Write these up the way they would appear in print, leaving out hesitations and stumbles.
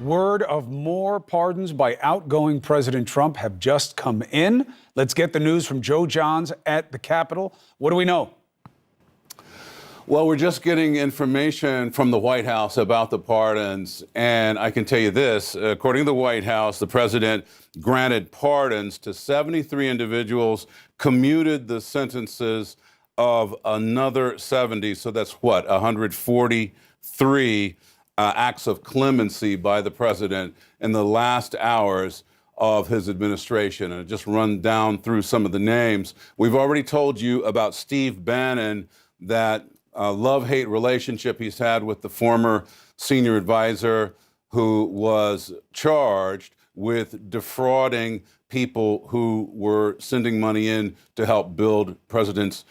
Word of more pardons by outgoing President Trump have just come in. Let's get the news from Joe Johns at the Capitol. What do we know? Well, we're just getting information from the White House about the pardons. And I can tell you this, according to the White House, the president granted pardons to 73 individuals, commuted the sentences of another 70. So that's what, 143 acts of clemency by the president in the last hours of his administration. And just run down through some of the names. We've already told you about Steve Bannon, that love-hate relationship he's had with the former senior advisor who was charged with defrauding people who were sending money in to help build President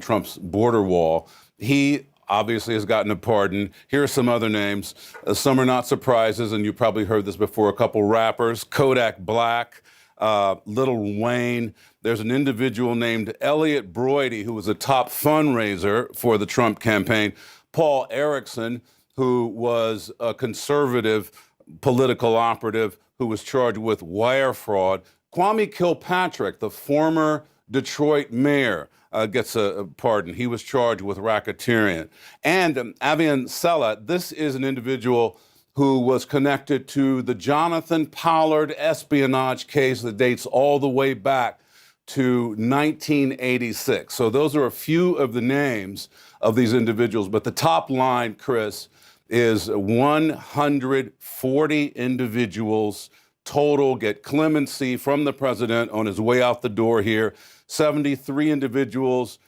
Trump's border wall. He obviously has gotten a pardon. Here are some other names. Some are not surprises, and you probably heard this before. A couple rappers, Kodak Black, Lil Wayne. There's an individual named Elliot Broidy, who was a top fundraiser for the Trump campaign. Paul Erickson, who was a conservative political operative who was charged with wire fraud. Kwame Kilpatrick, the former Detroit mayor, gets a pardon. He was charged with racketeering. And Avian Sella, this is an individual who was connected to the Jonathan Pollard espionage case that dates all the way back to 1986. So those are a few of the names of these individuals. But the top line, Chris, is 140 individuals total get clemency from the president on his way out the door here. 73 individuals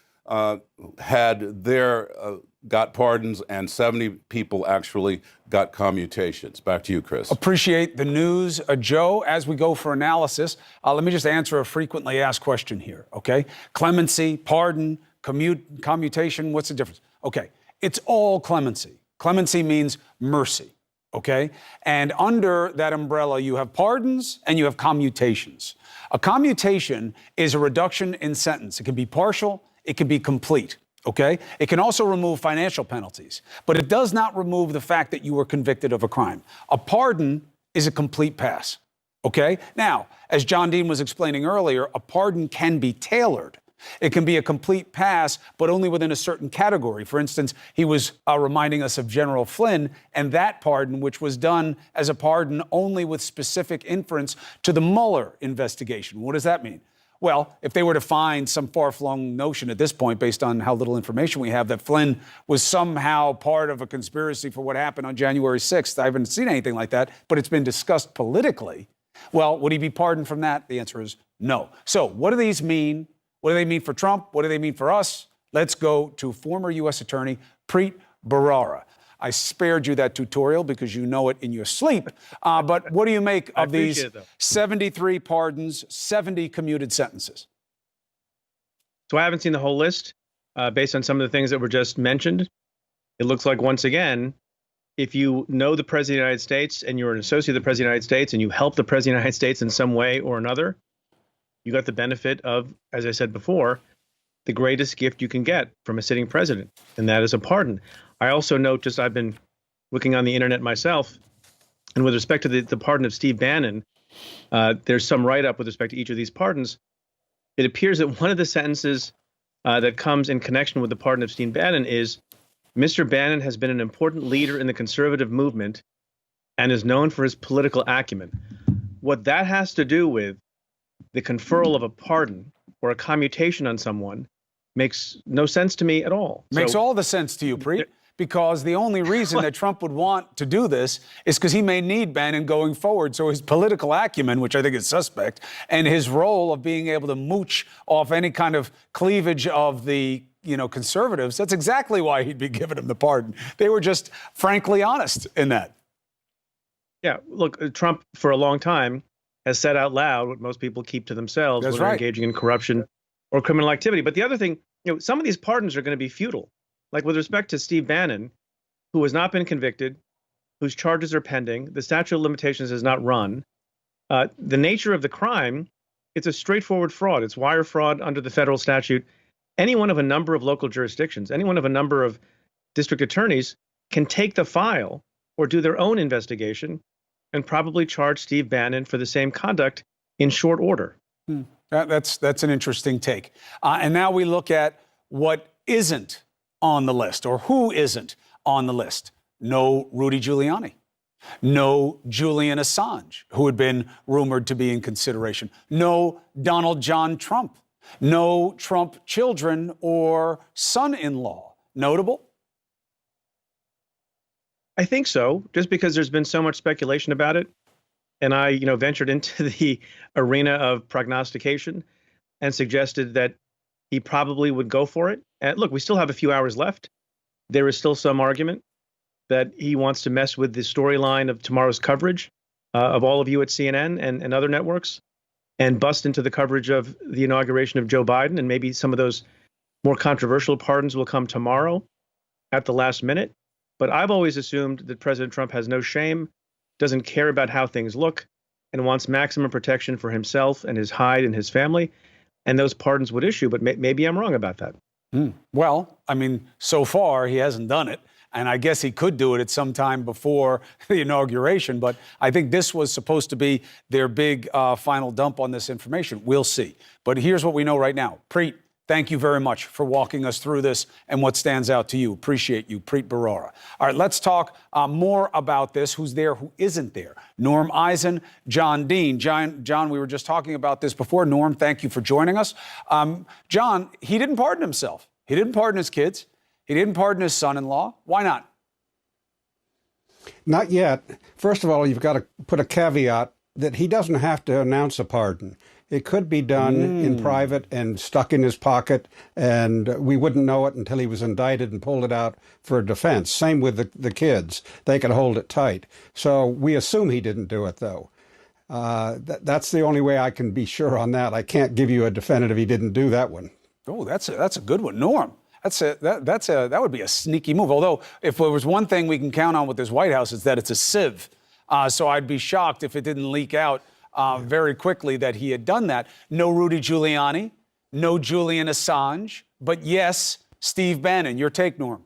got pardons, and 70 people actually got commutations. Back to you, Chris. Appreciate the news, Joe. As we go for analysis, let me just answer a frequently asked question here, okay? Clemency, pardon, commutation, what's the difference? Okay, it's all clemency. Clemency means mercy, okay? And under that umbrella, you have pardons and you have commutations. A commutation is a reduction in sentence. It can be partial, it can be complete. Okay? It can also remove financial penalties, but it does not remove the fact that you were convicted of a crime. A pardon is a complete pass. Okay? Now, as John Dean was explaining earlier, a pardon can be tailored. It can be a complete pass, but only within a certain category. For instance, he was reminding us of General Flynn and that pardon, which was done as a pardon only with specific inference to the Mueller investigation. What does that mean? Well, if they were to find some far-flung notion at this point, based on how little information we have, that Flynn was somehow part of a conspiracy for what happened on January 6th, I haven't seen anything like that, but it's been discussed politically. Well, would he be pardoned from that? The answer is no. So what do these mean? What do they mean for Trump? What do they mean for us? Let's go to former U.S. Attorney Preet Bharara. I spared you that tutorial because you know it in your sleep. But what do you make of these 73 pardons, 70 commuted sentences? So I haven't seen the whole list. Based on some of the things that were just mentioned, it looks like, once again, if you know the President of the United States and you're an associate of the President of the United States and you help the President of the United States in some way or another, you got the benefit of, as I said before, the greatest gift you can get from a sitting president, and that is a pardon. I also note, just I've been looking on the internet myself, and with respect to the pardon of Steve Bannon, there's some write-up with respect to each of these pardons. It appears that one of the sentences that comes in connection with the pardon of Steve Bannon is, Mr. Bannon has been an important leader in the conservative movement and is known for his political acumen. What that has to do with the conferral of a pardon or a commutation on someone makes no sense to me at all. Makes all the sense to you, Preet, because the only reason that Trump would want to do this is because he may need Bannon going forward. So his political acumen, which I think is suspect, and his role of being able to mooch off any kind of cleavage of the conservatives, that's exactly why he'd be giving him the pardon. They were just frankly honest in that. Yeah, look, Trump for a long time has said out loud what most people keep to themselves when they're engaging in corruption or criminal activity. But the other thing, some of these pardons are going to be futile. Like with respect to Steve Bannon, who has not been convicted, whose charges are pending, the statute of limitations has not run. The nature of the crime, it's a straightforward fraud. It's wire fraud under the federal statute. Any one of a number of local jurisdictions, any one of a number of district attorneys can take the file or do their own investigation and probably charge Steve Bannon for the same conduct in short order. That's an interesting take. And now we look at what isn't on the list, or who isn't on the list. No Rudy Giuliani. No Julian Assange, who had been rumored to be in consideration. No Donald John Trump. No Trump children or son-in-law. Notable? I think so, just because there's been so much speculation about it. And I, ventured into the arena of prognostication and suggested that he probably would go for it. And look, we still have a few hours left. There is still some argument that he wants to mess with the storyline of tomorrow's coverage of all of you at CNN and other networks and bust into the coverage of the inauguration of Joe Biden. And maybe some of those more controversial pardons will come tomorrow at the last minute. But I've always assumed that President Trump has no shame, doesn't care about how things look, and wants maximum protection for himself and his hide and his family. And those pardons would issue, but maybe I'm wrong about that. Well, I mean, so far he hasn't done it. And I guess he could do it at some time before the inauguration. But I think this was supposed to be their big final dump on this information. We'll see. But here's what we know right now. Preet, thank you very much for walking us through this and what stands out to you. Appreciate you, Preet Bharara. All right, let's talk more about this. Who's there, who isn't there? Norm Eisen, John Dean. John, we were just talking about this before. Norm, thank you for joining us. John, he didn't pardon himself. He didn't pardon his kids. He didn't pardon his son-in-law. Why not? Not yet. First of all, you've got to put a caveat that he doesn't have to announce a pardon. It could be done in private and stuck in his pocket, and we wouldn't know it until he was indicted and pulled it out for defense. Same with the kids. They could hold it tight. So we assume he didn't do it, though. That's the only way I can be sure on that. I can't give you a definitive he didn't do that one. Oh, that's a good one. Norm. That would be a sneaky move. Although, if there was one thing we can count on with this White House, is that it's a sieve. So I'd be shocked if it didn't leak out very quickly that he had done that. No Rudy Giuliani, no Julian Assange, but yes, Steve Bannon. Your take, Norm.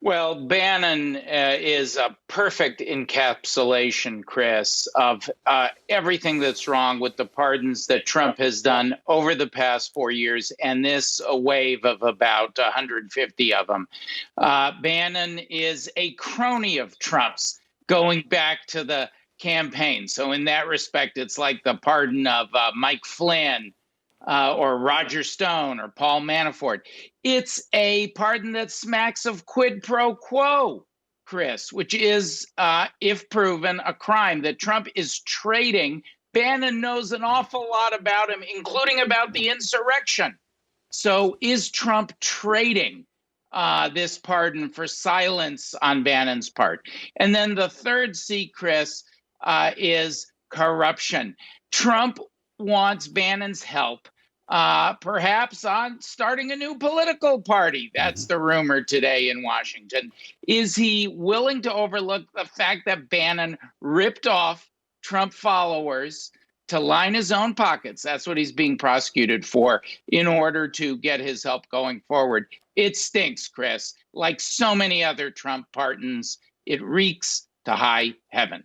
Well, Bannon is a perfect encapsulation, Chris, of everything that's wrong with the pardons that Trump has done over the past 4 years, and this a wave of about 150 of them. Bannon is a crony of Trump's going back to the campaign. So in that respect, it's like the pardon of Mike Flynn, or Roger Stone or Paul Manafort. It's a pardon that smacks of quid pro quo, Chris, which is, if proven, a crime that Trump is trading. Bannon knows an awful lot about him, including about the insurrection. So is Trump trading this pardon for silence on Bannon's part? And then the third C, Chris, is corruption. Trump wants Bannon's help, perhaps on starting a new political party. That's the rumor today in Washington. Is he willing to overlook the fact that Bannon ripped off Trump followers to line his own pockets? That's what he's being prosecuted for, in order to get his help going forward. It stinks, Chris. Like so many other Trump pardons, it reeks to high heaven.